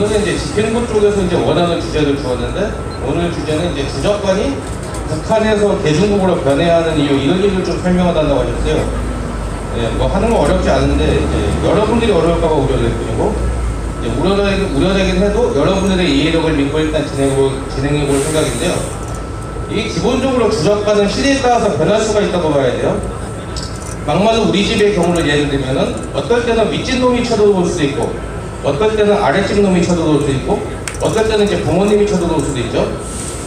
오늘은 이제 집행부 쪽에서 이제 원하는 주제를 주었는데, 오늘 주제는 이제 주적관이 북한에서 대중국으로 변해야 하는 이유, 이런 얘기를 좀 설명하달라고 하셨어요. 예, 뭐 하는 건 어렵지 않은데, 이제 여러분들이 어려울까봐 우려를 했뿐이고, 이제 우려되긴 해도 여러분들의 이해력을 믿고 일단 진행해볼 생각인데요. 이게 기본적으로 주적관은 시대에 따라서 변할 수가 있다고 봐야 돼요. 막말로 우리 집의 경우를 예를 들면은, 어떨 때는 윗집 놈이 쳐들어올 수도 있고, 어떨 때는 아랫집 놈이 쳐들어올 수도 있고, 어떨 때는 이제 부모님이 쳐들어올 수도 있죠.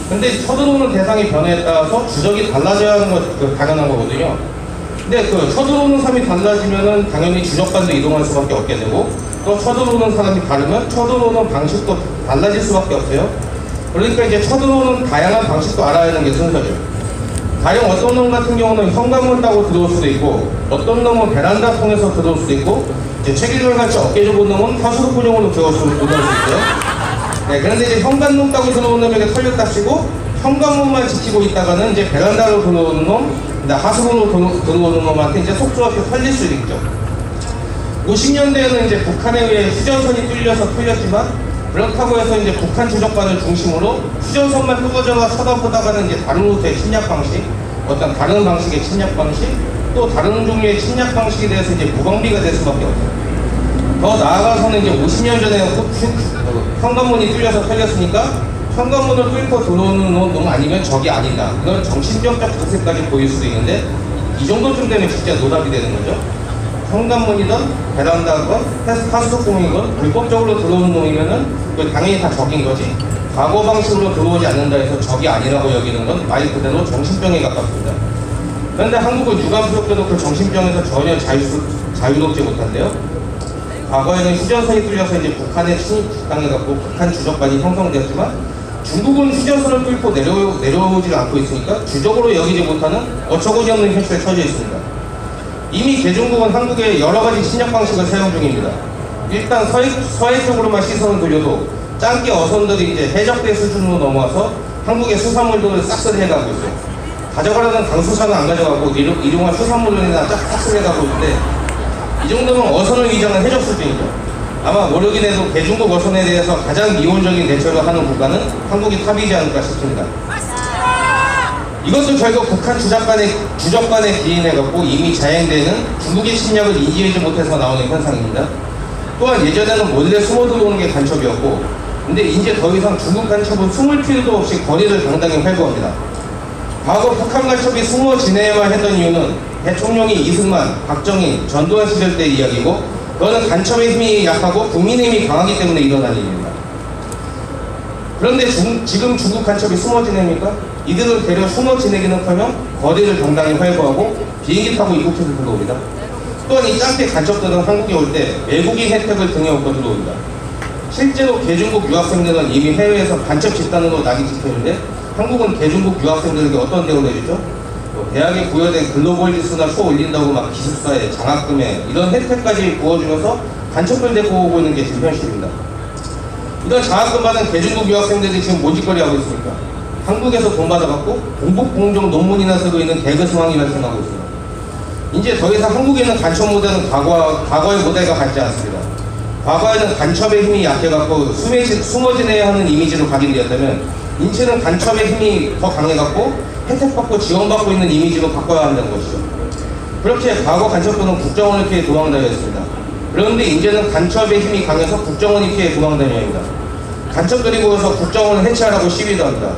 근데 쳐들어오는 대상이 변화에 따라서 주적이 달라져야 하는 건 당연한 거거든요. 근데 그 쳐들어오는 사람이 달라지면은 당연히 주적관도 이동할 수밖에 없게 되고, 또 쳐들어오는 사람이 다르면 쳐들어오는 방식도 달라질 수밖에 없어요. 그러니까 이제 쳐들어오는 다양한 방식도 알아야 하는 게 순서죠. 가령 어떤 놈 같은 경우는 현관문 따고 들어올 수도 있고, 어떤 놈은 베란다 통해서 들어올 수도 있고, 이제 체계결같이 어깨 좁은 놈은 하수도군용으로 들어올 수 있어요. 네, 그런데 이제 현관문 따고 들어오는 놈에게 털렸다 치고, 현관문만 지키고 있다가는 이제 베란다로 들어오는 놈, 하수구로 들어오는 놈한테 이제 속주없이 털릴 수 있죠. 50년대에는 이제 북한에 의해 휴전선이 뚫려서 풀렸지만, 그렇다고 해서 이제 북한 주적관을 중심으로 휴전선만 뚫어져가 쳐다보다가는 이제 다른 루트의 침략 방식, 어떤 다른 방식의 침략 방식, 또 다른 종류의 침략 방식에 대해서 이제 무방비가 될 수밖에 없어요. 더 나아가서는 이제 50년 전에 현관문이 뚫려서 털렸으니까 현관문을 뚫고 들어오는 놈 아니면 적이 아니다. 이건 정신병적 자세까지 보일 수도 있는데, 이 정도쯤 되면 진짜 노답이 되는 거죠. 현관문이든 베란다건 하수도공이건 불법적으로 들어오는 놈이면은 당연히 다 적인 거지. 과거 방식으로 들어오지 않는다 해서 적이 아니라고 여기는 건 말 그대로 정신병에 가깝습니다. 그런데 한국은 유감스럽게도 그 정신병에서 전혀 자유롭지 못한데요. 과거에는 휴전선이 뚫려서 이제 북한에 침입당해갖고 북한 주적관이 형성되었지만, 중국은 휴전선을 뚫고 내려오지 않고 있으니까 주적으로 여기지 못하는 어처구니없는 현실에 처져 있습니다. 이미 개중국은 한국에 여러 가지 침략 방식을 사용 중입니다. 일단 서해 쪽으로만 시선을 돌려도 짱깨 어선들이 이제 해적대 수준으로 넘어와서 한국의 수산물들을 싹쓸이 해가고 있어요. 가져가려는 강수산은 안 가져가고 일용할 수산물들이나 싹쓸이 해가고 있는데, 이 정도면 어선을 위장한 해적 수준이죠. 아마 모르긴 해도 개중국 어선에 대해서 가장 미온적인 대처를 하는 국가는 한국이 탑이지 않을까 싶습니다. 이것도 결국 북한 주적관에 기인해갖고 이미 자행되는 중국의 침략을 인지하지 못해서 나오는 현상입니다. 또한 예전에는 몰래 숨어 들어오는 게 간첩이었고, 근데 이제 더 이상 중국 간첩은 숨을 필요도 없이 거리를 당당히 활보합니다. 과거 북한 간첩이 숨어 지내야만 했던 이유는 대통령이 이승만, 박정희, 전두환 시절 때 이야기고, 그거는 간첩의 힘이 약하고 국민의 힘이 강하기 때문에 일어난 일입니다. 그런데 지금 중국 간첩이 숨어 지냅니까? 이들은 대려 숨어 지내기는커녕 거리를 당당히 활보하고 비행기 타고 이국해서 들어옵니다. 또한 이 짱깨 간첩들은 한국에 올 때 외국인 혜택을 등에 업고 들어옵니다. 실제로 개중국 유학생들은 이미 해외에서 간첩 집단으로 낙인 찍혔는데, 한국은 개중국 유학생들에게 어떤 대우를 해주죠? 대학에 부여된 글로벌 지수나 표 올린다고 막 기숙사에 장학금에 이런 혜택까지 부어주면서 간첩을 데리고 오고 있는 게 지금 현실입니다. 이런 장학금 받은 개중국 유학생들이 지금 뭔 짓거리 하고 있습니까? 한국에서 돈 받아갖고 공복공정 논문이나 쓰고 있는 개그 상황이 발생하고 있습니다. 이제 더 이상 한국에는 간첩 모델은 과거의 모델과 같지 않습니다. 과거에는 간첩의 힘이 약해갖고 숨어 지내야 하는 이미지로 각인되었다면, 인체는 간첩의 힘이 더 강해갖고 혜택받고 지원받고 있는 이미지로 바꿔야 한다는 것이죠. 그렇게 과거 간첩들은 국정원을 피해 도망다녔습니다. 그런데 이제는 간첩의 힘이 강해서 국정원이 피해 도망다녀야 합니다. 간첩들이 모여서 국정원을 해체하라고 시위도 합니다.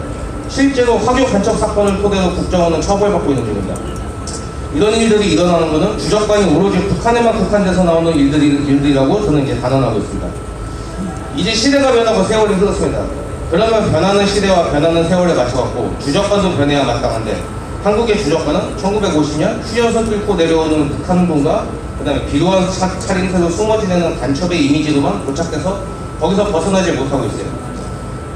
실제로 화교 간첩 사건을 토대로 국정원은 처벌받고 있는 중입니다. 이런 일들이 일어나는 것은 주적관이 오로지 북한에만 국한돼서 나오는 일들이라고 저는 이제 단언하고 있습니다. 이제 시대가 변하고 세월이 흘렀습니다. 그러면 변하는 시대와 변하는 세월에 맞춰갖고 주적관도 변해야 마땅한데, 한국의 주적관은 1950년 휴전선 뚫고 내려오는 북한군과 그 다음에 비루한 차림새로 숨어 지내는 간첩의 이미지로만 고착돼서 거기서 벗어나지 못하고 있어요.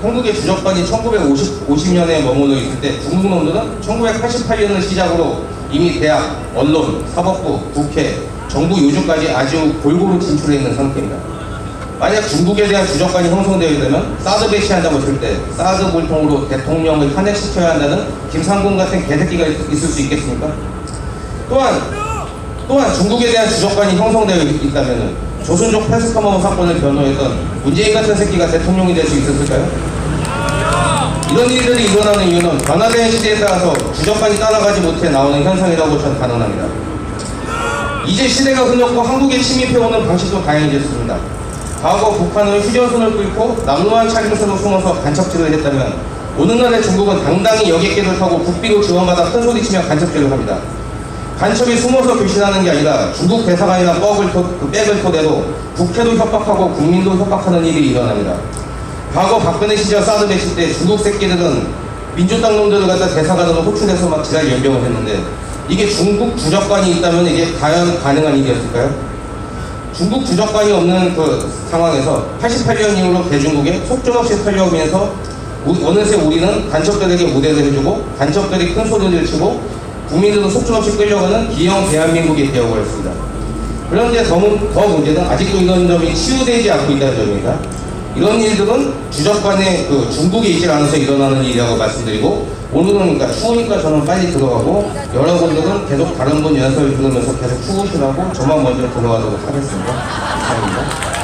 한국의 주적관이 1950년에 머물러 있을 때 중국 놈들은 1988년을 시작으로 이미 대학, 언론, 사법부, 국회, 정부 요주까지 아주 골고루 진출해 있는 상태입니다. 만약 중국에 대한 주적관이 형성되게 되면 사드 배치한다고 했을 때 사드 물통으로 대통령을 탄핵시켜야 한다는 김상곤 같은 개새끼가 있을 수 있겠습니까? 또한 중국에 대한 주적관이 형성되어 있다면 조선족 패스카마우 사건을 변호했던 문재인 같은 새끼가 대통령이 될 수 있었을까요? 이런 일들이 일어나는 이유는 변화된 시대에 따라서 주적관이 따라가지 못해 나오는 현상이라고 저는 단언합니다. 이제 시대가 흘렀고 한국에 침입해오는 방식도 다양해졌습니다. 과거 북한은 휴전선을 뚫고 남루한 차림새로 숨어서 간척질을 했다면 오늘날의 중국은 당당히 여객기를 타고 국비로 지원받아 큰소리치며 간척질을 합니다. 간첩이 숨어서 교신하는 게 아니라 중국 대사관이나 백을 토대로 국회도 협박하고 국민도 협박하는 일이 일어납니다. 과거 박근혜 시절 사드 배치 때 중국 새끼들은 민주당 놈들을 갖다 대사관으로 호출해서 막 지랄 연병을 했는데 이게 중국 주적관이 있다면 이게 과연 가능한 일이었을까요? 중국 주적관이 없는 그 상황에서 88년 이후로 대중국에 속절없이 털려오면서 어느새 우리는 간첩들에게 무대를 해주고 간첩들이 큰 소리를 치고 국민들도 속절없이 끌려가는 기형 대한민국이 되어버렸습니다. 그런데 더 문제는 아직도 이런 점이 치유되지 않고 있다는 점입니다. 이런 일들은 주적관의 중국에 있지 않아서 일어나는 일이라고 말씀드리고 오늘은 그러니까 추우니까 저는 빨리 들어가고 여러분들은 계속 다른 분 연설을 들으면서 계속 추우시라고 저만 먼저 들어가도록 하겠습니다. 감사합니다.